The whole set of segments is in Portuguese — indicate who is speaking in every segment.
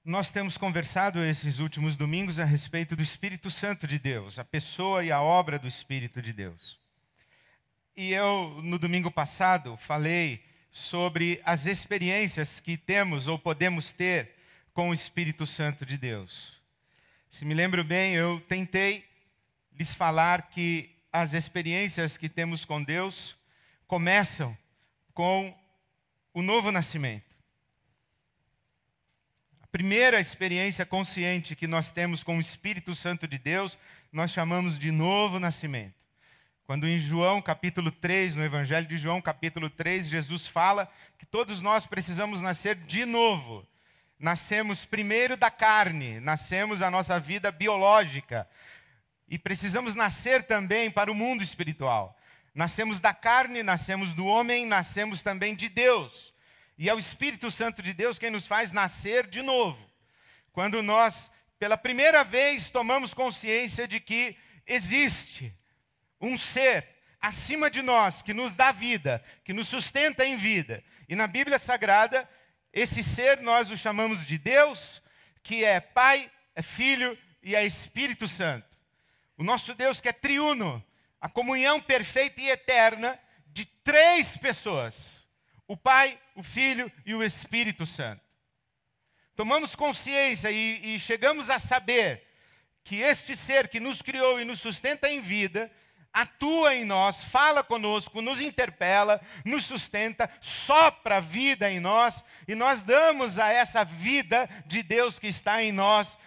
Speaker 1: Nós temos conversado esses últimos domingos a respeito do Espírito Santo de Deus, a pessoa e a obra do Espírito de Deus. E eu, no domingo passado, falei sobre as experiências que temos ou podemos ter com o Espírito Santo de Deus. Se me lembro bem, eu tentei lhes falar que as experiências que temos com Deus começam com o novo nascimento. A primeira experiência consciente que nós temos com o Espírito Santo de Deus, nós chamamos de novo nascimento. Quando em João capítulo 3, no Evangelho de João capítulo 3, Jesus fala que todos nós precisamos nascer de novo. Nascemos primeiro da carne, nascemos a nossa vida biológica. E precisamos nascer também para o mundo espiritual. Nascemos da carne, nascemos do homem, nascemos também de Deus. E é o Espírito Santo de Deus quem nos faz nascer de novo. Quando nós, pela primeira vez, tomamos consciência de que existe um ser acima de nós, que nos dá vida, que nos sustenta em vida. E na Bíblia Sagrada, esse ser nós o chamamos de Deus, que é Pai, é Filho e é Espírito Santo. O nosso Deus que é triuno, a comunhão perfeita e eterna de três pessoas. O Pai, o Filho e o Espírito Santo. Tomamos consciência e chegamos a saber que este ser que nos criou e nos sustenta em vida, atua em nós, fala conosco, nos interpela, nos sustenta, sopra vida em nós, e nós damos a essa vida de Deus que está em nós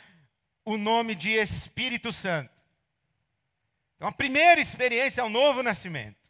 Speaker 1: o nome de Espírito Santo. Então a primeira experiência é o novo nascimento.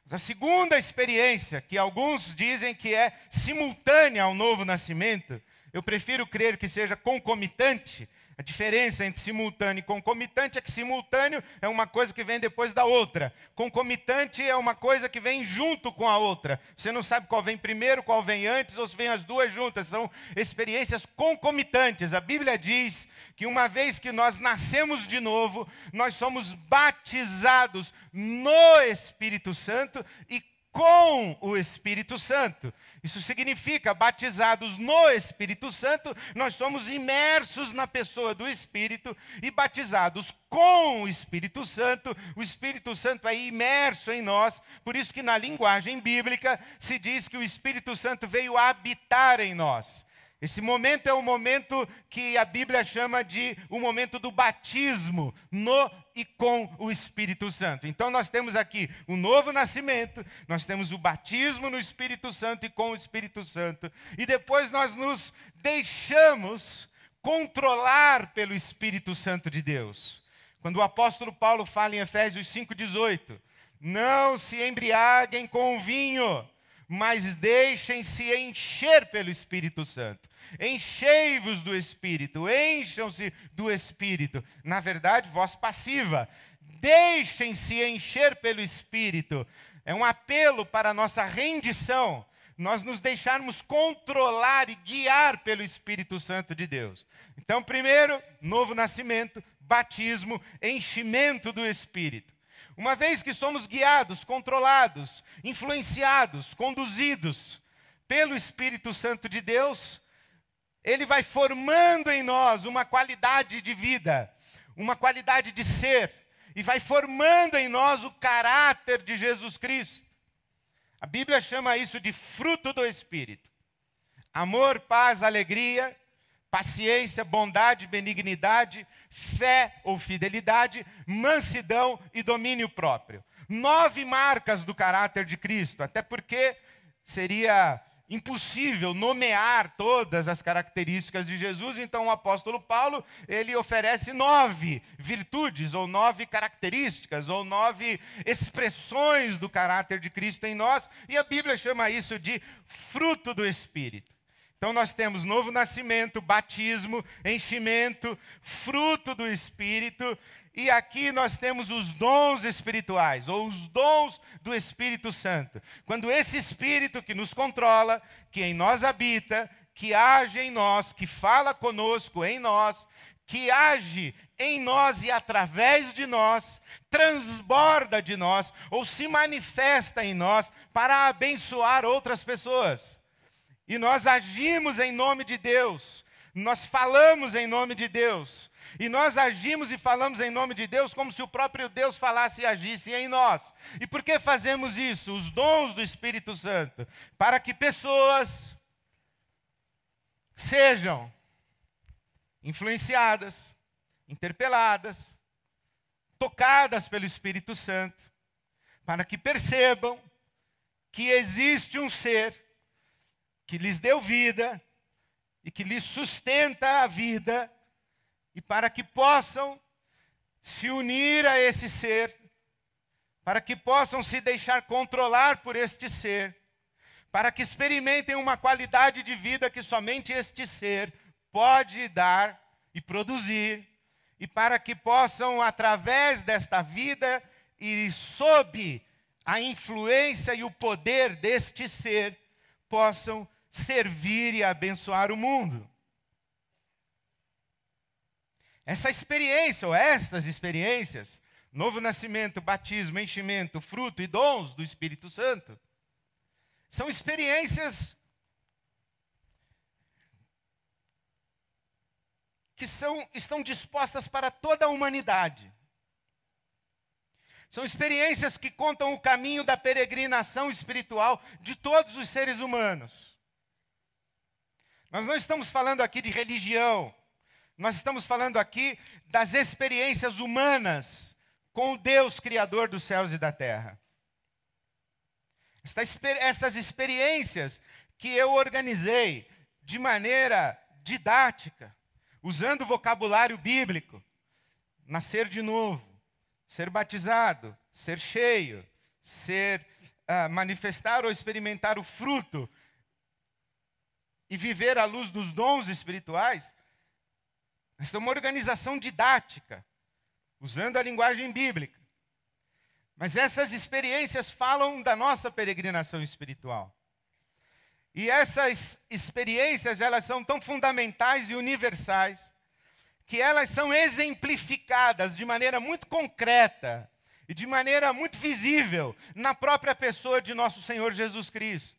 Speaker 1: A segunda experiência, que alguns dizem que é simultânea ao novo nascimento, eu prefiro crer que seja concomitante. A diferença entre simultâneo e concomitante é que simultâneo é uma coisa que vem depois da outra. Concomitante é uma coisa que vem junto com a outra. Você não sabe qual vem primeiro, qual vem antes, ou se vem as duas juntas. São experiências concomitantes. A Bíblia diz que uma vez que nós nascemos de novo, nós somos batizados no Espírito Santo e com o Espírito Santo. Isso significa, batizados no Espírito Santo, nós somos imersos na pessoa do Espírito, e batizados com o Espírito Santo é imerso em nós. Por isso que na linguagem bíblica se diz que o Espírito Santo veio habitar em nós. Esse momento é o momento que a Bíblia chama de o momento do batismo no e com o Espírito Santo. Então nós temos aqui o novo nascimento, nós temos o batismo no Espírito Santo e com o Espírito Santo. E depois nós nos deixamos controlar pelo Espírito Santo de Deus. Quando o apóstolo Paulo fala em Efésios 5,18, não se embriaguem com o vinho, mas deixem-se encher pelo Espírito Santo. Enchei-vos do Espírito, encham-se do Espírito. Na verdade, voz passiva. Deixem-se encher pelo Espírito. É um apelo para a nossa rendição. Nós nos deixarmos controlar e guiar pelo Espírito Santo de Deus. Então, primeiro, novo nascimento, batismo, enchimento do Espírito. Uma vez que somos guiados, controlados, influenciados, conduzidos pelo Espírito Santo de Deus, ele vai formando em nós uma qualidade de vida, uma qualidade de ser, e vai formando em nós o caráter de Jesus Cristo. A Bíblia chama isso de fruto do Espírito. Amor, paz, alegria, paciência, bondade, benignidade, fé ou fidelidade, mansidão e domínio próprio. 9 marcas do caráter de Cristo, até porque seria impossível nomear todas as características de Jesus. Então o apóstolo Paulo, ele oferece 9 virtudes, ou 9 características, ou 9 expressões do caráter de Cristo em nós, e a Bíblia chama isso de fruto do Espírito. Então nós temos novo nascimento, batismo, enchimento, fruto do Espírito, e aqui nós temos os dons espirituais, ou os dons do Espírito Santo. Quando esse Espírito que nos controla, que em nós habita, que age em nós, que fala conosco em nós, que age em nós e através de nós, transborda de nós, ou se manifesta em nós para abençoar outras pessoas. E nós agimos em nome de Deus. Nós falamos em nome de Deus. E nós agimos e falamos em nome de Deus como se o próprio Deus falasse e agisse em nós. E por que fazemos isso? Os dons do Espírito Santo. Para que pessoas sejam influenciadas, interpeladas, tocadas pelo Espírito Santo, para que percebam que existe um ser que lhes deu vida e que lhes sustenta a vida, e para que possam se unir a esse ser, para que possam se deixar controlar por este ser, para que experimentem uma qualidade de vida que somente este ser pode dar e produzir, e para que possam, através desta vida e sob a influência e o poder deste ser, possam servir e abençoar o mundo. Essa experiência, ou estas experiências, novo nascimento, batismo, enchimento, fruto e dons do Espírito Santo, são experiências que estão dispostas para toda a humanidade. São experiências que contam o caminho da peregrinação espiritual de todos os seres humanos. Nós não estamos falando aqui de religião. Nós estamos falando aqui das experiências humanas com o Deus Criador dos céus e da terra. Essas experiências que eu organizei de maneira didática, usando o vocabulário bíblico, nascer de novo, ser batizado, ser cheio, manifestar ou experimentar o fruto e viver à luz dos dons espirituais. Essa é uma organização didática, usando a linguagem bíblica. Mas essas experiências falam da nossa peregrinação espiritual. E essas experiências, elas são tão fundamentais e universais, que elas são exemplificadas de maneira muito concreta e de maneira muito visível na própria pessoa de nosso Senhor Jesus Cristo.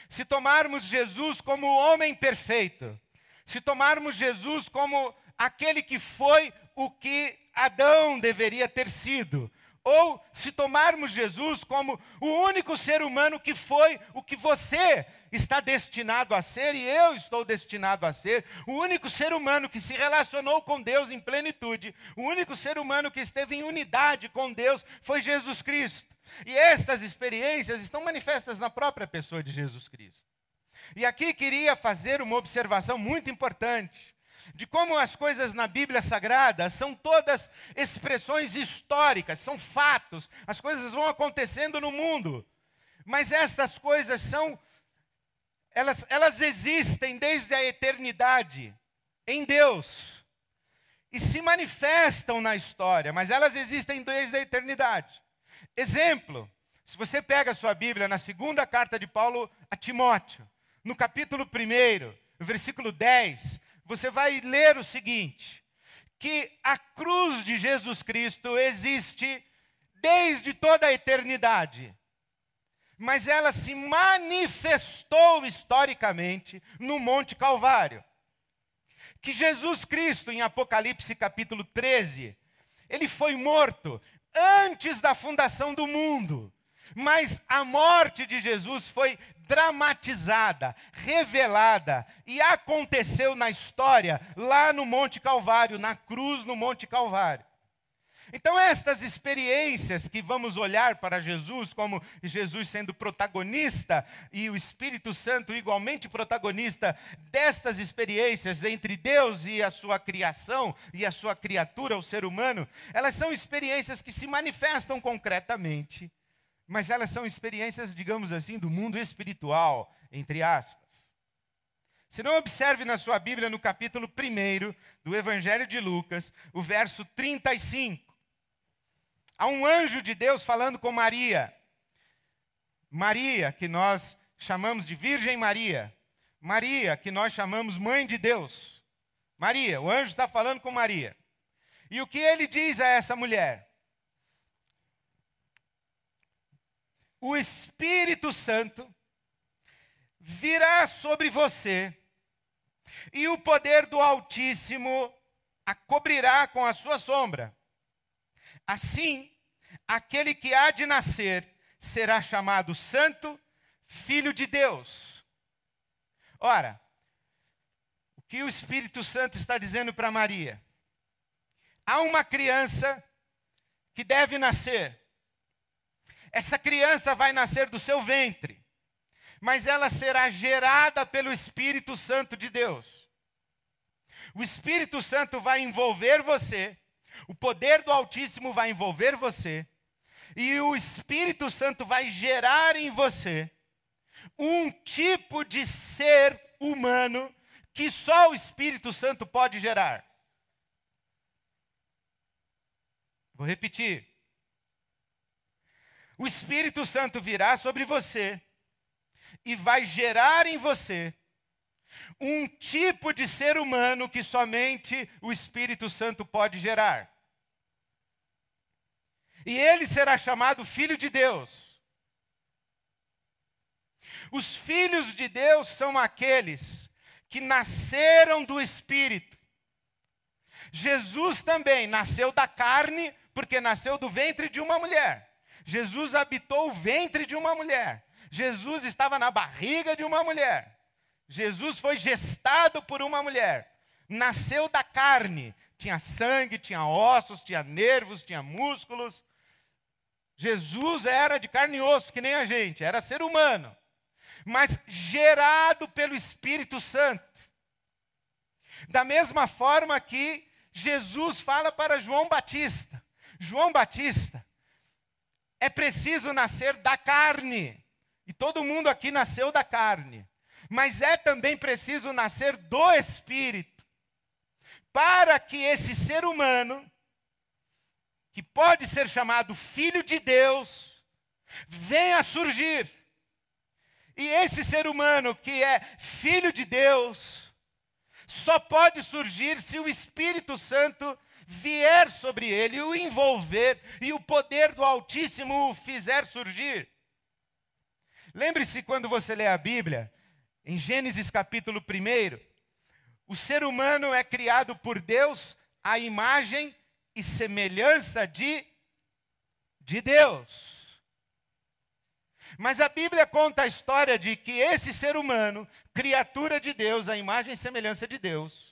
Speaker 1: Se tomarmos Jesus como o homem perfeito, se tomarmos Jesus como aquele que foi o que Adão deveria ter sido, ou se tomarmos Jesus como o único ser humano que foi o que você está destinado a ser e eu estou destinado a ser, o único ser humano que se relacionou com Deus em plenitude, o único ser humano que esteve em unidade com Deus foi Jesus Cristo. E essas experiências estão manifestas na própria pessoa de Jesus Cristo. E aqui queria fazer uma observação muito importante, de como as coisas na Bíblia Sagrada são todas expressões históricas, são fatos, as coisas vão acontecendo no mundo, mas essas coisas elas existem desde a eternidade em Deus, e se manifestam na história, mas elas existem desde a eternidade. Exemplo, se você pega a sua Bíblia na segunda carta de Paulo a Timóteo, no capítulo 1, versículo 10, você vai ler o seguinte, que a cruz de Jesus Cristo existe desde toda a eternidade, mas ela se manifestou historicamente no Monte Calvário. Que Jesus Cristo, em Apocalipse capítulo 13, ele foi morto antes da fundação do mundo, mas a morte de Jesus foi dramatizada, revelada e aconteceu na história lá no Monte Calvário, na cruz no Monte Calvário. Então estas experiências que vamos olhar para Jesus, como Jesus sendo protagonista e o Espírito Santo igualmente protagonista destas experiências entre Deus e a sua criação e a sua criatura, o ser humano, elas são experiências que se manifestam concretamente, mas elas são experiências, digamos assim, do mundo espiritual, entre aspas. Se não, observe na sua Bíblia, no capítulo 1 do Evangelho de Lucas, o verso 35. Há um anjo de Deus falando com Maria. Maria, que nós chamamos de Virgem Maria. Maria, que nós chamamos Mãe de Deus. Maria, o anjo está falando com Maria. E o que ele diz a essa mulher? O Espírito Santo virá sobre você, e o poder do Altíssimo a cobrirá com a sua sombra. Assim, aquele que há de nascer será chamado Santo, Filho de Deus. Ora, o que o Espírito Santo está dizendo para Maria? Há uma criança que deve nascer. Essa criança vai nascer do seu ventre, mas ela será gerada pelo Espírito Santo de Deus. O Espírito Santo vai envolver você, o poder do Altíssimo vai envolver você, e o Espírito Santo vai gerar em você um tipo de ser humano que só o Espírito Santo pode gerar. Vou repetir. O Espírito Santo virá sobre você e vai gerar em você um tipo de ser humano que somente o Espírito Santo pode gerar. E ele será chamado Filho de Deus. Os filhos de Deus são aqueles que nasceram do Espírito. Jesus também nasceu da carne, porque nasceu do ventre de uma mulher. Jesus habitou o ventre de uma mulher. Jesus estava na barriga de uma mulher. Jesus foi gestado por uma mulher. Nasceu da carne. Tinha sangue, tinha ossos, tinha nervos, tinha músculos. Jesus era de carne e osso, que nem a gente. Era ser humano. Mas gerado pelo Espírito Santo. Da mesma forma que Jesus fala para João Batista. João Batista, é preciso nascer da carne. E todo mundo aqui nasceu da carne. Mas é também preciso nascer do Espírito. Para que esse ser humano, que pode ser chamado Filho de Deus, venha a surgir. E esse ser humano que é Filho de Deus, só pode surgir se o Espírito Santo vier sobre ele, o envolver e o poder do Altíssimo o fizer surgir. Lembre-se quando você lê a Bíblia, em Gênesis capítulo 1, o ser humano é criado por Deus à imagem e semelhança de Deus. Mas a Bíblia conta a história de que esse ser humano, criatura de Deus, à imagem e semelhança de Deus,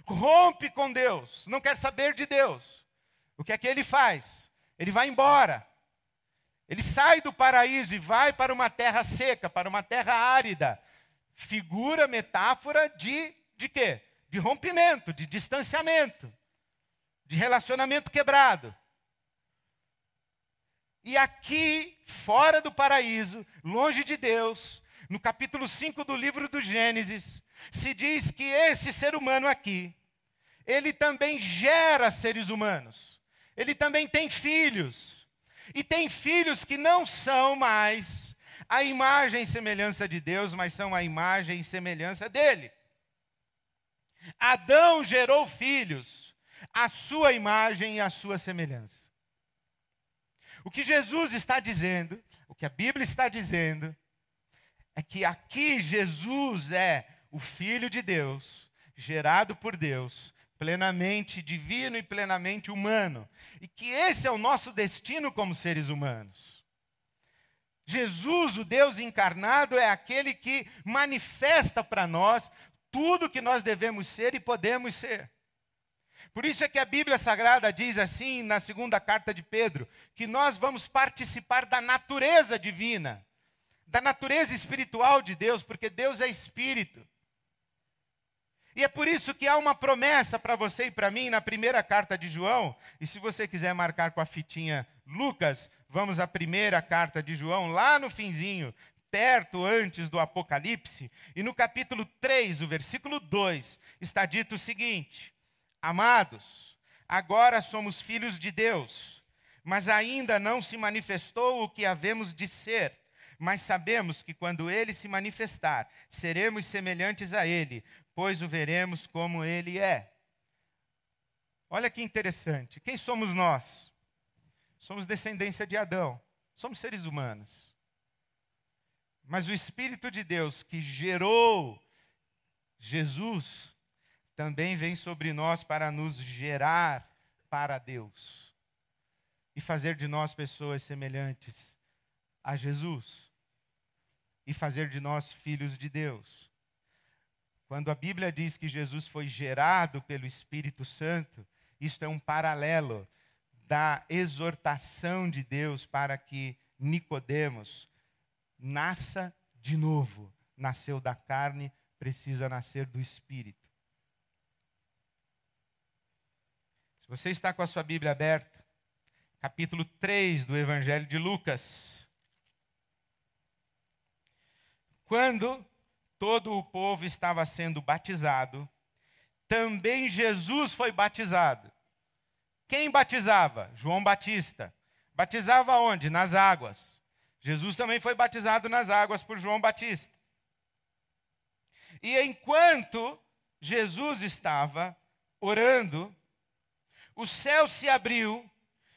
Speaker 1: rompe com Deus, não quer saber de Deus. O que é que ele faz? Ele vai embora. Ele sai do paraíso e vai para uma terra seca, para uma terra árida. Figura, metáfora de quê? De rompimento, de distanciamento, de relacionamento quebrado. E aqui, fora do paraíso, longe de Deus, no capítulo 5 do livro do Gênesis, se diz que esse ser humano aqui, ele também gera seres humanos. Ele também tem filhos. E tem filhos que não são mais a imagem e semelhança de Deus, mas são a imagem e semelhança dele. Adão gerou filhos, a sua imagem e a sua semelhança. O que Jesus está dizendo, o que a Bíblia está dizendo, é que aqui Jesus é o Filho de Deus, gerado por Deus, plenamente divino e plenamente humano. E que esse é o nosso destino como seres humanos. Jesus, o Deus encarnado, é aquele que manifesta para nós tudo que nós devemos ser e podemos ser. Por isso é que a Bíblia Sagrada diz assim, na segunda carta de Pedro, que nós vamos participar da natureza divina, da natureza espiritual de Deus, porque Deus é espírito. E é por isso que há uma promessa para você e para mim na primeira carta de João, e se você quiser marcar com a fitinha Lucas, vamos à primeira carta de João, lá no finzinho, perto antes do Apocalipse, e no capítulo 3, o versículo 2, está dito o seguinte: Amados, agora somos filhos de Deus, mas ainda não se manifestou o que havemos de ser. Mas sabemos que quando Ele se manifestar, seremos semelhantes a Ele, pois o veremos como Ele é. Olha que interessante. Quem somos nós? Somos descendência de Adão. Somos seres humanos. Mas o Espírito de Deus que gerou Jesus também vem sobre nós para nos gerar para Deus e fazer de nós pessoas semelhantes a Jesus e fazer de nós filhos de Deus. Quando a Bíblia diz que Jesus foi gerado pelo Espírito Santo, isto é um paralelo da exortação de Deus para que Nicodemos nasça de novo. Nasceu da carne, precisa nascer do Espírito. Se você está com a sua Bíblia aberta, capítulo 3 do Evangelho de Lucas. Quando todo o povo estava sendo batizado, também Jesus foi batizado. Quem batizava? João Batista. Batizava onde? Nas águas. Jesus também foi batizado nas águas por João Batista. E enquanto Jesus estava orando, o céu se abriu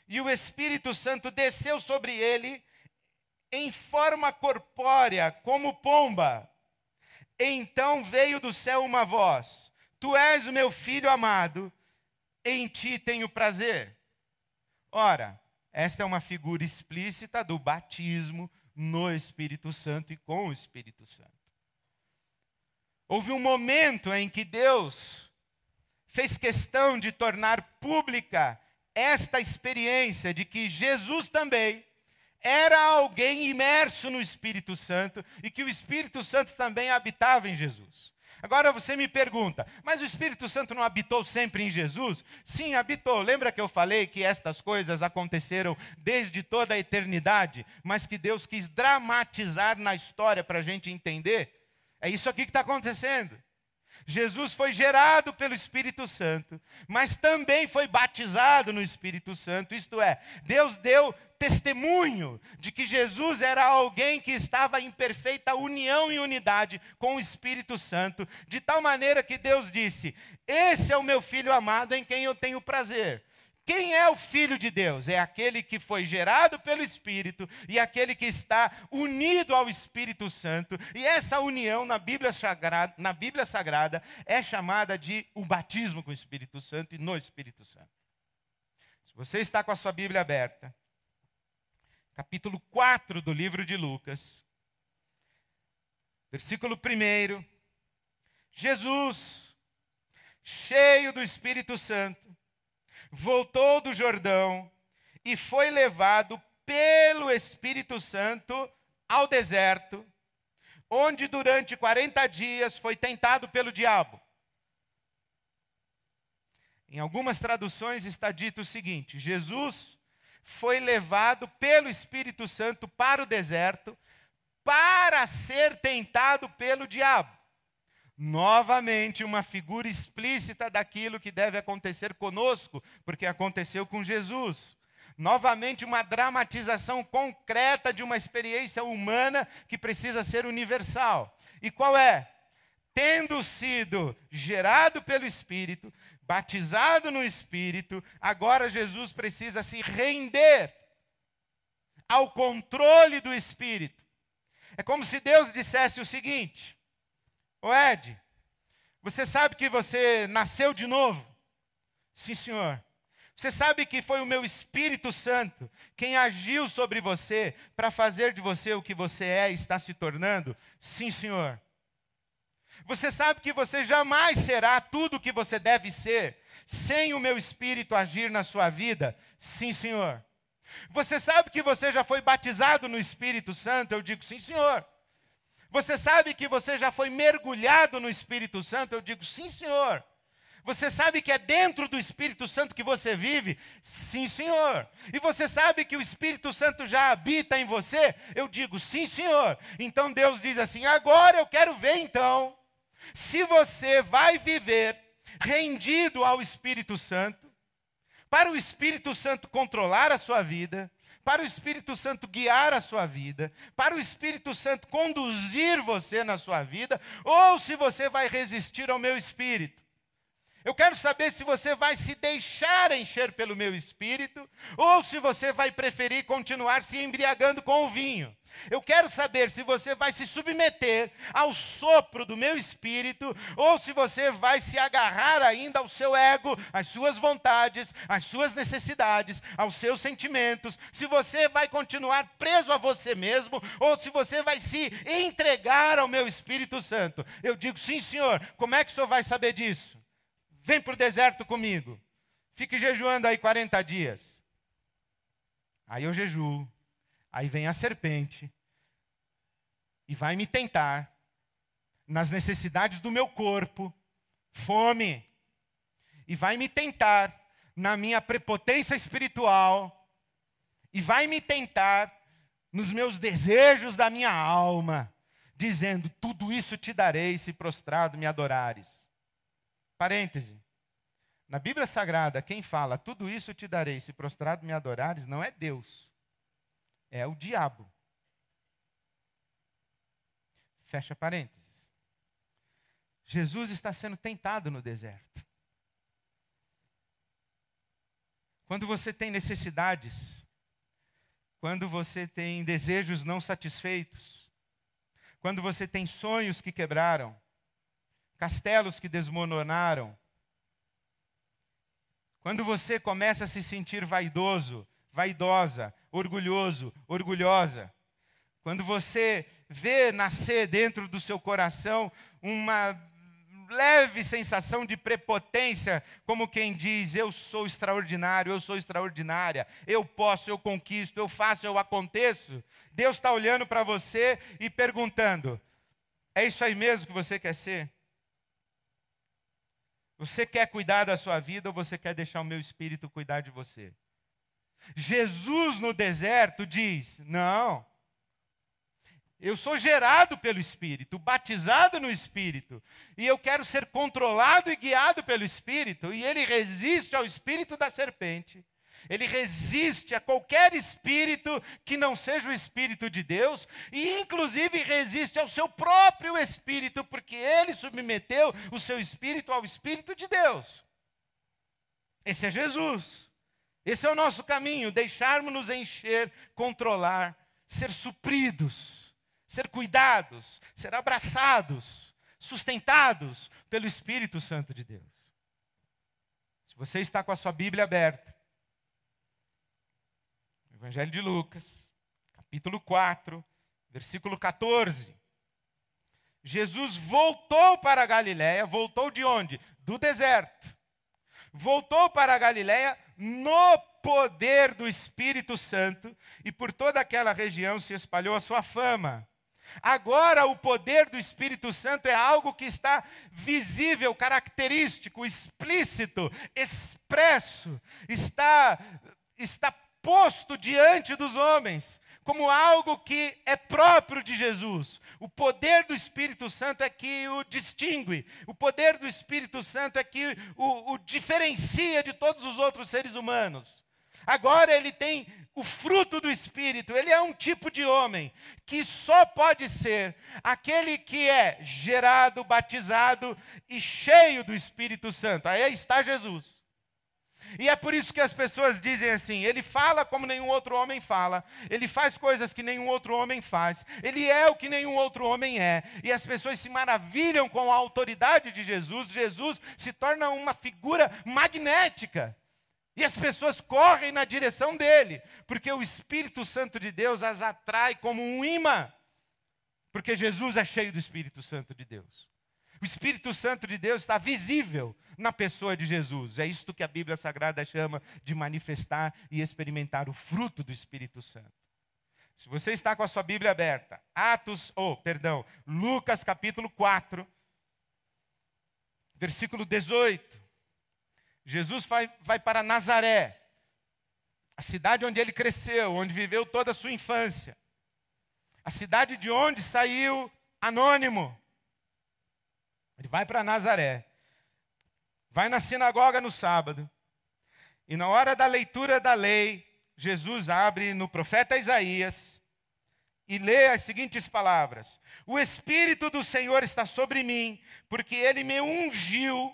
Speaker 1: e o Espírito Santo desceu sobre ele em forma corpórea, como pomba. Então veio do céu uma voz: Tu és o meu filho amado, em ti tenho prazer. Ora, esta é uma figura explícita do batismo no Espírito Santo e com o Espírito Santo. Houve um momento em que Deus fez questão de tornar pública esta experiência de que Jesus também era alguém imerso no Espírito Santo e que o Espírito Santo também habitava em Jesus. Agora você me pergunta, mas o Espírito Santo não habitou sempre em Jesus? Sim, habitou. Lembra que eu falei que estas coisas aconteceram desde toda a eternidade, mas que Deus quis dramatizar na história para a gente entender? É isso aqui que está acontecendo. Jesus foi gerado pelo Espírito Santo, mas também foi batizado no Espírito Santo. Isto é, Deus deu testemunho de que Jesus era alguém que estava em perfeita união e unidade com o Espírito Santo, de tal maneira que Deus disse: esse é o meu filho amado em quem eu tenho prazer. Quem é o Filho de Deus? É aquele que foi gerado pelo Espírito e aquele que está unido ao Espírito Santo. E essa união na Bíblia Sagrada é chamada de o batismo com o Espírito Santo e no Espírito Santo. Se você está com a sua Bíblia aberta, capítulo 4 do livro de Lucas, versículo 1, Jesus, cheio do Espírito Santo, voltou do Jordão e foi levado pelo Espírito Santo ao deserto, onde durante 40 dias foi tentado pelo diabo. Em algumas traduções está dito o seguinte: Jesus foi levado pelo Espírito Santo para o deserto para ser tentado pelo diabo. Novamente, uma figura explícita daquilo que deve acontecer conosco, porque aconteceu com Jesus. Novamente, uma dramatização concreta de uma experiência humana que precisa ser universal. E qual é? Tendo sido gerado pelo Espírito, batizado no Espírito, agora Jesus precisa se render ao controle do Espírito. É como se Deus dissesse o seguinte: ô Ed, você sabe que você nasceu de novo? Sim, senhor. Você sabe que foi o meu Espírito Santo quem agiu sobre você para fazer de você o que você é e está se tornando? Sim, senhor. Você sabe que você jamais será tudo o que você deve ser sem o meu Espírito agir na sua vida? Sim, senhor. Você sabe que você já foi batizado no Espírito Santo? Eu digo, sim, senhor. Você sabe que você já foi mergulhado no Espírito Santo? Eu digo, sim, senhor. Você sabe que é dentro do Espírito Santo que você vive? Sim, senhor. E você sabe que o Espírito Santo já habita em você? Eu digo, sim, senhor. Então Deus diz assim: agora eu quero ver então se você vai viver rendido ao Espírito Santo, para o Espírito Santo controlar a sua vida, para o Espírito Santo guiar a sua vida, para o Espírito Santo conduzir você na sua vida, ou se você vai resistir ao meu Espírito. Eu quero saber se você vai se deixar encher pelo meu espírito ou se você vai preferir continuar se embriagando com o vinho. Eu quero saber se você vai se submeter ao sopro do meu espírito ou se você vai se agarrar ainda ao seu ego, às suas vontades, às suas necessidades, aos seus sentimentos. Se você vai continuar preso a você mesmo ou se você vai se entregar ao meu Espírito Santo. Eu digo, sim, Senhor. Como é que o Senhor vai saber disso? Vem para o deserto comigo. Fique jejuando aí 40 dias. Aí eu jejuo. Aí vem a serpente e vai me tentar nas necessidades do meu corpo, fome, e vai me tentar na minha prepotência espiritual, e vai me tentar nos meus desejos da minha alma, dizendo, tudo isso te darei se prostrado me adorares. Parêntese. Na Bíblia Sagrada, quem fala, tudo isso te darei se prostrado me adorares, não é Deus. É o diabo. Fecha parênteses. Jesus está sendo tentado no deserto. Quando você tem necessidades, quando você tem desejos não satisfeitos, quando você tem sonhos que quebraram, castelos que desmoronaram, quando você começa a se sentir vaidoso, vaidosa, orgulhoso, orgulhosa, quando você vê nascer dentro do seu coração uma leve sensação de prepotência, como quem diz, eu sou extraordinário, eu sou extraordinária, eu posso, eu conquisto, eu faço, eu aconteço. Deus está olhando para você e perguntando, é isso aí mesmo que você quer ser? Você quer cuidar da sua vida ou você quer deixar o meu espírito cuidar de você? Jesus no deserto diz, não, eu sou gerado pelo Espírito, batizado no Espírito, e eu quero ser controlado e guiado pelo Espírito, e ele resiste ao espírito da serpente, ele resiste a qualquer espírito que não seja o Espírito de Deus, e inclusive resiste ao seu próprio Espírito, porque ele submeteu o seu Espírito ao Espírito de Deus. Esse é Jesus. Esse é o nosso caminho, deixarmos-nos encher, controlar, ser supridos, ser cuidados, ser abraçados, sustentados pelo Espírito Santo de Deus. Se você está com a sua Bíblia aberta, Evangelho de Lucas, capítulo 4, versículo 14. Jesus voltou para a Galiléia, voltou de onde? Do deserto. Voltou para a Galiléia no poder do Espírito Santo, e por toda aquela região se espalhou a sua fama. Agora o poder do Espírito Santo é algo que está visível, característico, explícito, expresso, está posto diante dos homens, como algo que é próprio de Jesus. O poder do Espírito Santo é que o distingue. O poder do Espírito Santo é que o diferencia de todos os outros seres humanos. Agora ele tem o fruto do Espírito. Ele é um tipo de homem que só pode ser aquele que é gerado, batizado e cheio do Espírito Santo. Aí está Jesus. E é por isso que as pessoas dizem assim, ele fala como nenhum outro homem fala, ele faz coisas que nenhum outro homem faz, ele é o que nenhum outro homem é, e as pessoas se maravilham com a autoridade de Jesus, Jesus se torna uma figura magnética, e as pessoas correm na direção dele, porque o Espírito Santo de Deus as atrai como um imã, porque Jesus é cheio do Espírito Santo de Deus. O Espírito Santo de Deus está visível na pessoa de Jesus. É isto que a Bíblia Sagrada chama de manifestar e experimentar o fruto do Espírito Santo. Se você está com a sua Bíblia aberta, Lucas capítulo 4, versículo 18. Jesus vai para Nazaré, a cidade onde ele cresceu, onde viveu toda a sua infância. A cidade de onde saiu anônimo. Ele vai para Nazaré, vai na sinagoga no sábado, e na hora da leitura da lei, Jesus abre no profeta Isaías e lê as seguintes palavras: o Espírito do Senhor está sobre mim, porque Ele me ungiu,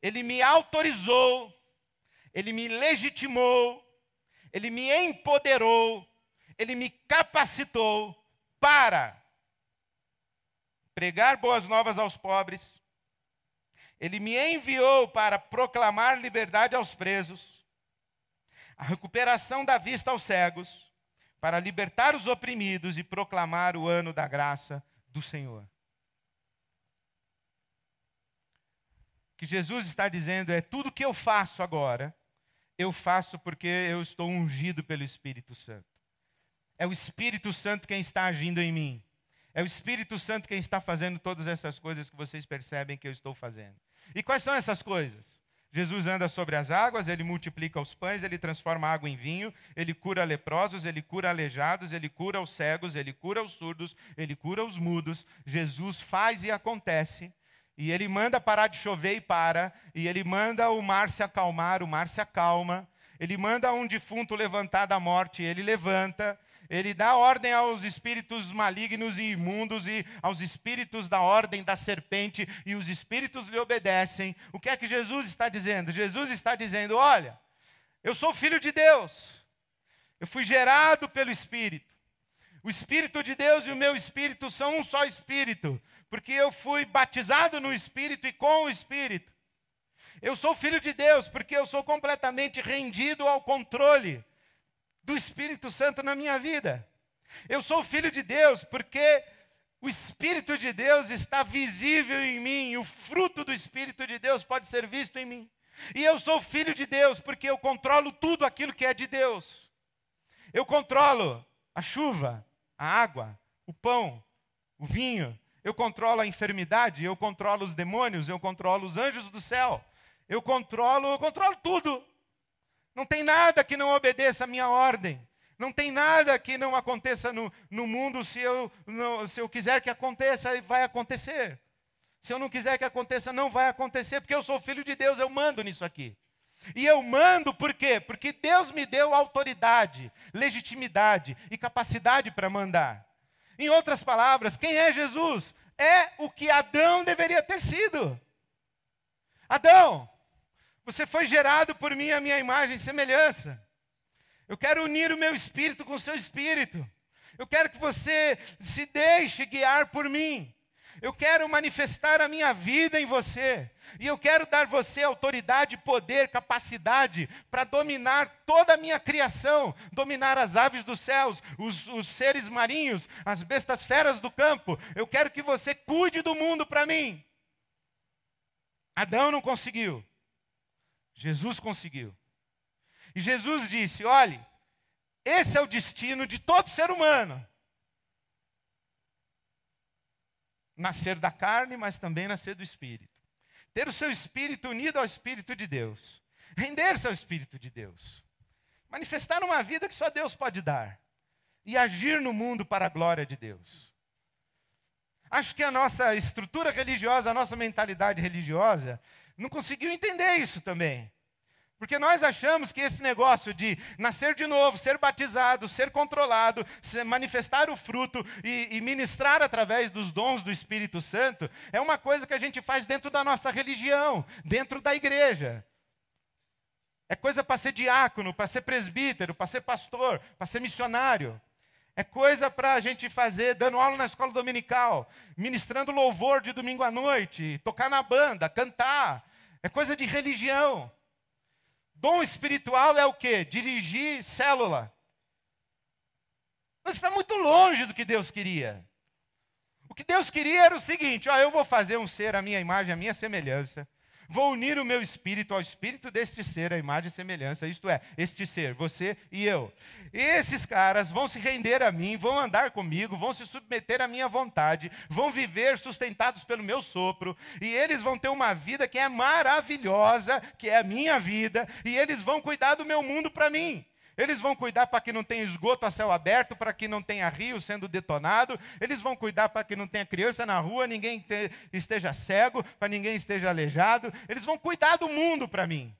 Speaker 1: Ele me autorizou, Ele me legitimou, Ele me empoderou, Ele me capacitou para pregar boas novas aos pobres. Ele me enviou para proclamar liberdade aos presos, a recuperação da vista aos cegos, para libertar os oprimidos e proclamar o ano da graça do Senhor. O que Jesus está dizendo é: tudo que eu faço agora, eu faço porque eu estou ungido pelo Espírito Santo. É o Espírito Santo quem está agindo em mim. É o Espírito Santo quem está fazendo todas essas coisas que vocês percebem que eu estou fazendo. E quais são essas coisas? Jesus anda sobre as águas, Ele multiplica os pães, Ele transforma a água em vinho, Ele cura leprosos, Ele cura aleijados, Ele cura os cegos, Ele cura os surdos, Ele cura os mudos. Jesus faz e acontece. E Ele manda parar de chover e para. E Ele manda o mar se acalmar, o mar se acalma. Ele manda um defunto levantar da morte, Ele levanta. Ele dá ordem aos espíritos malignos e imundos e aos espíritos da ordem da serpente, e os espíritos lhe obedecem. O que é que Jesus está dizendo? Jesus está dizendo: olha, eu sou filho de Deus. Eu fui gerado pelo Espírito. O Espírito de Deus e o meu Espírito são um só Espírito, porque eu fui batizado no Espírito e com o Espírito. Eu sou filho de Deus porque eu sou completamente rendido ao controle do Espírito Santo na minha vida. Eu sou filho de Deus porque o Espírito de Deus está visível em mim, e o fruto do Espírito de Deus pode ser visto em mim. E eu sou filho de Deus porque eu controlo tudo aquilo que é de Deus. Eu controlo a chuva, a água, o pão, o vinho. Eu controlo a enfermidade, eu controlo os demônios, eu controlo os anjos do céu. Eu controlo tudo. Não tem nada que não obedeça a minha ordem. Não tem nada que não aconteça no mundo. Se eu quiser que aconteça, vai acontecer. Se eu não quiser que aconteça, não vai acontecer, porque eu sou filho de Deus, eu mando nisso aqui. E eu mando por quê? Porque Deus me deu autoridade, legitimidade e capacidade para mandar. Em outras palavras, quem é Jesus? É o que Adão deveria ter sido. Adão, você foi gerado por mim, a minha imagem e semelhança. Eu quero unir o meu espírito com o seu espírito. Eu quero que você se deixe guiar por mim. Eu quero manifestar a minha vida em você. E eu quero dar você autoridade, poder, capacidade para dominar toda a minha criação. Dominar as aves dos céus, os seres marinhos, as bestas feras do campo. Eu quero que você cuide do mundo para mim. Adão não conseguiu. Jesus conseguiu. E Jesus disse: olhe, esse é o destino de todo ser humano. Nascer da carne, mas também nascer do Espírito. Ter o seu espírito unido ao Espírito de Deus. Render-se ao Espírito de Deus. Manifestar uma vida que só Deus pode dar. E agir no mundo para a glória de Deus. Acho que a nossa estrutura religiosa, a nossa mentalidade religiosa, não conseguiu entender isso também. Porque nós achamos que esse negócio de nascer de novo, ser batizado, ser controlado, manifestar o fruto e ministrar através dos dons do Espírito Santo, é uma coisa que a gente faz dentro da nossa religião, dentro da igreja. É coisa para ser diácono, para ser presbítero, para ser pastor, para ser missionário. É coisa para a gente fazer, dando aula na escola dominical, ministrando louvor de domingo à noite, tocar na banda, cantar. É coisa de religião. Dom espiritual é o quê? Dirigir célula. Mas está muito longe do que Deus queria. O que Deus queria era o seguinte: eu vou fazer um ser à minha imagem, à minha semelhança. Vou unir o meu espírito ao espírito deste ser, a imagem e semelhança, isto é, este ser, você e eu. E esses caras vão se render a mim, vão andar comigo, vão se submeter à minha vontade, vão viver sustentados pelo meu sopro, e eles vão ter uma vida que é maravilhosa, que é a minha vida, e eles vão cuidar do meu mundo para mim. Eles vão cuidar para que não tenha esgoto a céu aberto, para que não tenha rio sendo detonado. Eles vão cuidar para que não tenha criança na rua, ninguém esteja cego, para ninguém esteja aleijado. Eles vão cuidar do mundo para mim.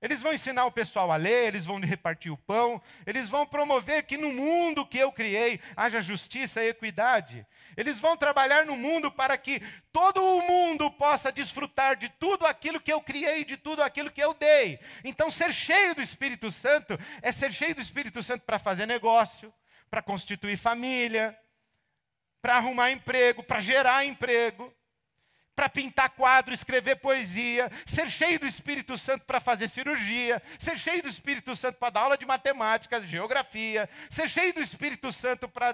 Speaker 1: Eles vão ensinar o pessoal a ler, eles vão repartir o pão, eles vão promover que no mundo que eu criei haja justiça e equidade. Eles vão trabalhar no mundo para que todo o mundo possa desfrutar de tudo aquilo que eu criei, de tudo aquilo que eu dei. Então, ser cheio do Espírito Santo é ser cheio do Espírito Santo para fazer negócio, para constituir família, para arrumar emprego, para gerar emprego, para pintar quadro, escrever poesia, ser cheio do Espírito Santo para fazer cirurgia, ser cheio do Espírito Santo para dar aula de matemática, de geografia, ser cheio do Espírito Santo para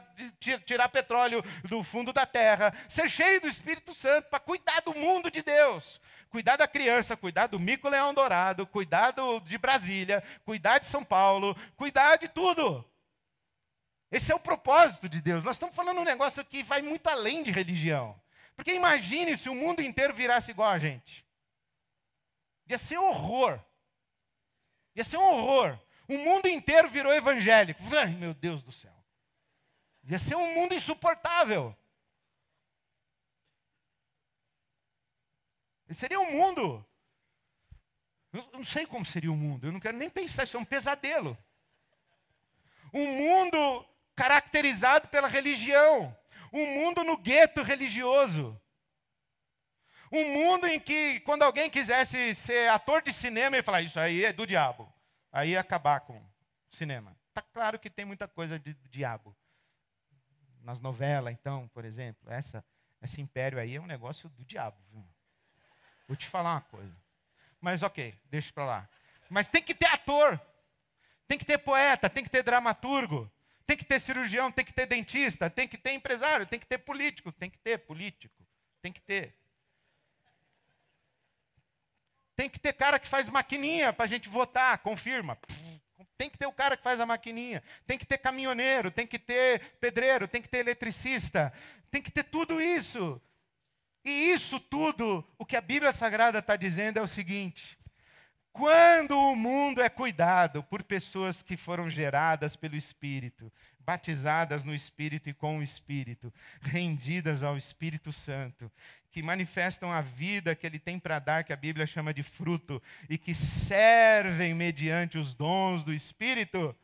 Speaker 1: tirar petróleo do fundo da terra, ser cheio do Espírito Santo para cuidar do mundo de Deus, cuidar da criança, cuidar do mico-leão dourado, cuidar de Brasília, cuidar de São Paulo, cuidar de tudo. Esse é o propósito de Deus. Nós estamos falando um negócio que vai muito além de religião. Porque imagine se o mundo inteiro virasse igual a gente. Ia ser um horror. Ia ser um horror. O mundo inteiro virou evangélico. Ai, meu Deus do céu. Ia ser um mundo insuportável. Seria um mundo. Eu não sei como seria o mundo. Eu não quero nem pensar. Isso é um pesadelo. Um mundo caracterizado pela religião. Um mundo no gueto religioso. Um mundo em que, quando alguém quisesse ser ator de cinema, ele falar, isso aí é do diabo. Aí ia acabar com o cinema. Está claro que tem muita coisa de diabo. Nas novelas, então, por exemplo, esse império aí é um negócio do diabo. Viu? Vou te falar uma coisa. Mas ok, deixa para lá. Mas tem que ter ator. Tem que ter poeta, tem que ter dramaturgo. Tem que ter cirurgião, tem que ter dentista, tem que ter empresário, tem que ter político, tem que ter político, tem que ter. Tem que ter cara que faz maquininha para a gente votar, confirma. Tem que ter o cara que faz a maquininha. Tem que ter caminhoneiro, tem que ter pedreiro, tem que ter eletricista. Tem que ter tudo isso. E isso tudo, o que a Bíblia Sagrada está dizendo é o seguinte: quando o mundo é cuidado por pessoas que foram geradas pelo Espírito, batizadas no Espírito e com o Espírito, rendidas ao Espírito Santo, que manifestam a vida que Ele tem para dar, que a Bíblia chama de fruto, e que servem mediante os dons do Espírito,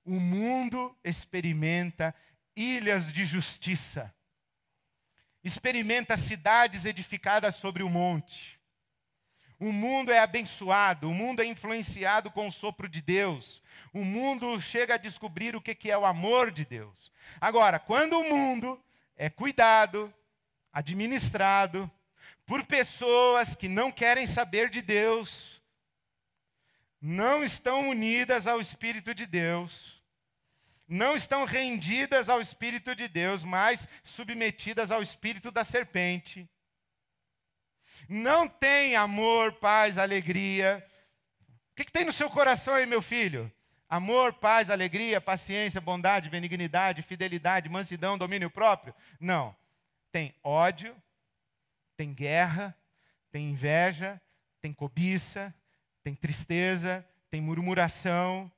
Speaker 1: o mundo experimenta ilhas de justiça, experimenta cidades edificadas sobre o monte. O mundo é abençoado, o mundo é influenciado com o sopro de Deus. O mundo chega a descobrir o que é o amor de Deus. Agora, quando o mundo é cuidado, administrado, por pessoas que não querem saber de Deus, não estão unidas ao Espírito de Deus, não estão rendidas ao Espírito de Deus, mas submetidas ao espírito da serpente, não tem amor, paz, alegria. O que tem no seu coração aí, meu filho? Amor, paz, alegria, paciência, bondade, benignidade, fidelidade, mansidão, domínio próprio? Não. Tem ódio, tem guerra, tem inveja, tem cobiça, tem tristeza, tem murmuração,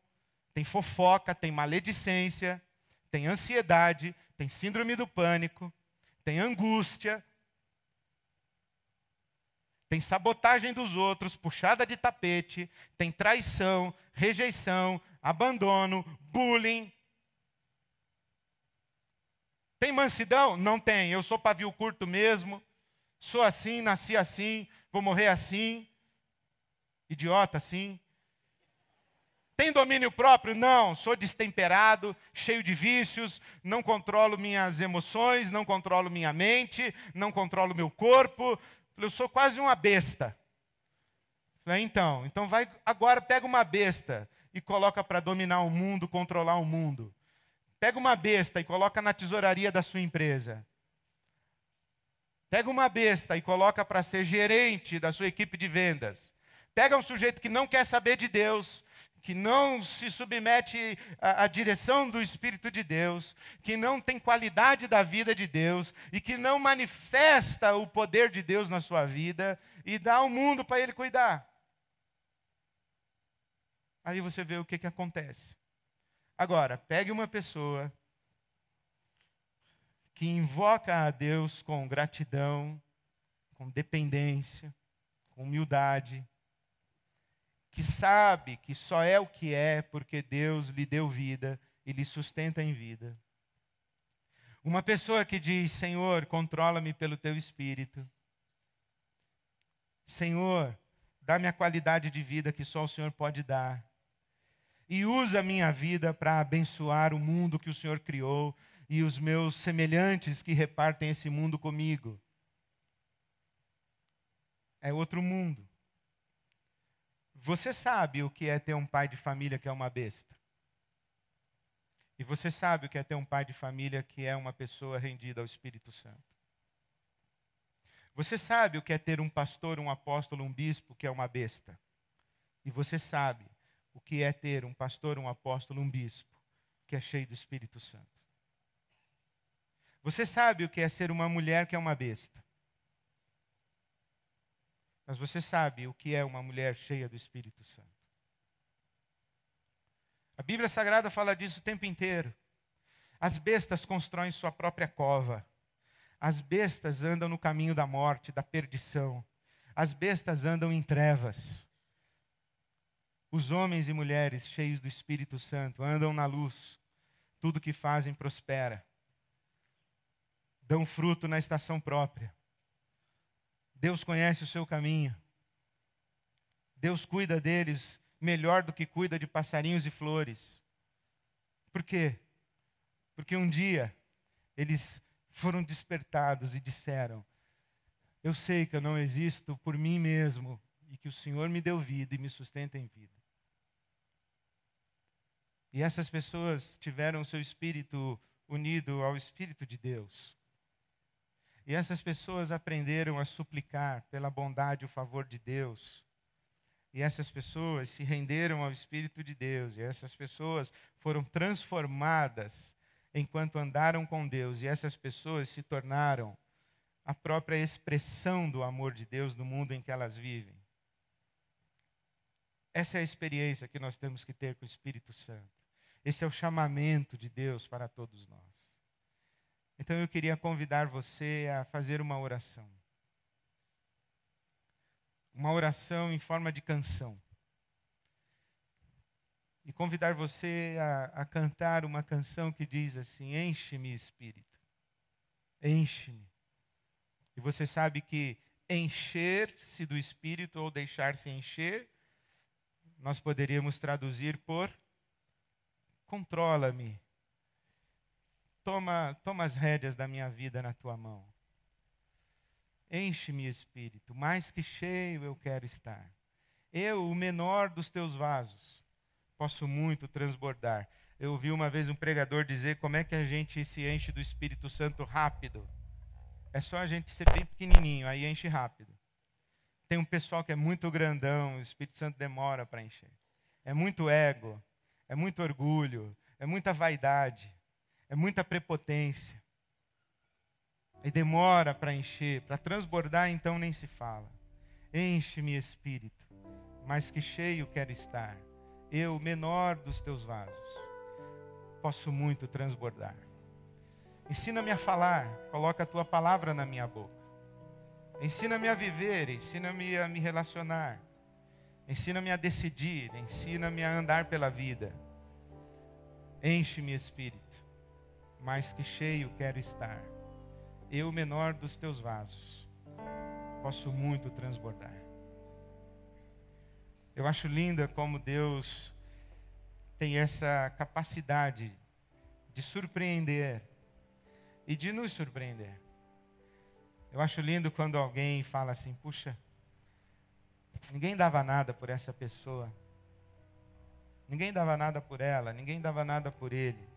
Speaker 1: tem fofoca, tem maledicência, tem ansiedade, tem síndrome do pânico, tem angústia, tem sabotagem dos outros, puxada de tapete, tem traição, rejeição, abandono, bullying. Tem mansidão? Não tem. Eu sou pavio curto mesmo, sou assim, nasci assim, vou morrer assim, idiota assim. Tem domínio próprio? Não. Sou destemperado, cheio de vícios, não controlo minhas emoções, não controlo minha mente, não controlo meu corpo. Eu sou quase uma besta. Falei, então vai, agora pega uma besta e coloca para dominar o mundo, controlar o mundo. Pega uma besta e coloca na tesouraria da sua empresa. Pega uma besta e coloca para ser gerente da sua equipe de vendas. Pega um sujeito que não quer saber de Deus, que não se submete à direção do Espírito de Deus, que não tem qualidade da vida de Deus e que não manifesta o poder de Deus na sua vida e dá o mundo para ele cuidar. Aí você vê o que acontece. Agora, pegue uma pessoa que invoca a Deus com gratidão, com dependência, com humildade, que sabe que só é o que é porque Deus lhe deu vida e lhe sustenta em vida. Uma pessoa que diz: Senhor, controla-me pelo teu Espírito. Senhor, dá-me a qualidade de vida que só o Senhor pode dar. E usa a minha vida para abençoar o mundo que o Senhor criou e os meus semelhantes que repartem esse mundo comigo. É outro mundo. Você sabe o que é ter um pai de família que é uma besta. E você sabe o que é ter um pai de família que é uma pessoa rendida ao Espírito Santo. Você sabe o que é ter um pastor, um apóstolo, um bispo que é uma besta. E você sabe o que é ter um pastor, um apóstolo, um bispo que é cheio do Espírito Santo. Você sabe o que é ser uma mulher que é uma besta. Mas você sabe o que é uma mulher cheia do Espírito Santo. A Bíblia Sagrada fala disso o tempo inteiro. As bestas constroem sua própria cova. As bestas andam no caminho da morte, da perdição. As bestas andam em trevas. Os homens e mulheres cheios do Espírito Santo andam na luz. Tudo que fazem prospera. Dão fruto na estação própria. Deus conhece o seu caminho. Deus cuida deles melhor do que cuida de passarinhos e flores. Por quê? Porque um dia eles foram despertados e disseram: eu sei que eu não existo por mim mesmo e que o Senhor me deu vida e me sustenta em vida. E essas pessoas tiveram o seu espírito unido ao Espírito de Deus. E essas pessoas aprenderam a suplicar pela bondade e o favor de Deus. E essas pessoas se renderam ao Espírito de Deus. E essas pessoas foram transformadas enquanto andaram com Deus. E essas pessoas se tornaram a própria expressão do amor de Deus no mundo em que elas vivem. Essa é a experiência que nós temos que ter com o Espírito Santo. Esse é o chamamento de Deus para todos nós. Então eu queria convidar você a fazer uma oração. Uma oração em forma de canção. E convidar você a cantar uma canção que diz assim: enche-me, Espírito. Enche-me. E você sabe que encher-se do Espírito ou deixar-se encher, nós poderíamos traduzir por controla-me. Toma as rédeas da minha vida na tua mão. Enche-me, Espírito, mais que cheio eu quero estar. Eu, o menor dos teus vasos, posso muito transbordar. Eu ouvi uma vez um pregador dizer como é que a gente se enche do Espírito Santo rápido. É só a gente ser bem pequenininho, aí enche rápido. Tem um pessoal que é muito grandão, o Espírito Santo demora para encher. É muito ego, é muito orgulho, é muita vaidade. É muita prepotência. E demora para encher, para transbordar, então nem se fala. Enche-me, Espírito, mas que cheio quero estar. Eu, menor dos teus vasos, posso muito transbordar. Ensina-me a falar, coloca a tua palavra na minha boca. Ensina-me a viver, ensina-me a me relacionar. Ensina-me a decidir, ensina-me a andar pela vida. Enche-me, Espírito, mas que cheio quero estar. Eu, menor dos teus vasos, posso muito transbordar. Eu acho linda como Deus tem essa capacidade de surpreender e de nos surpreender. Eu acho lindo quando alguém fala assim: puxa, ninguém dava nada por essa pessoa. Ninguém dava nada por ela, ninguém dava nada por ele.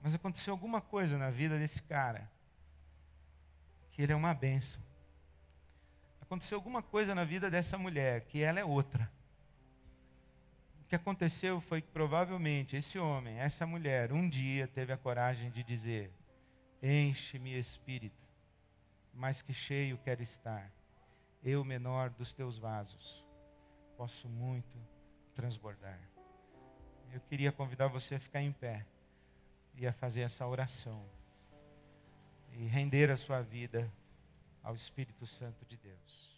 Speaker 1: Mas aconteceu alguma coisa na vida desse cara, que ele é uma bênção. Aconteceu alguma coisa na vida dessa mulher, que ela é outra. O que aconteceu foi que provavelmente esse homem, essa mulher, um dia teve a coragem de dizer: enche-me, Espírito, mas que cheio quero estar. Eu, menor dos teus vasos, posso muito transbordar. Eu queria convidar você a ficar em pé e a fazer essa oração e render a sua vida ao Espírito Santo de Deus.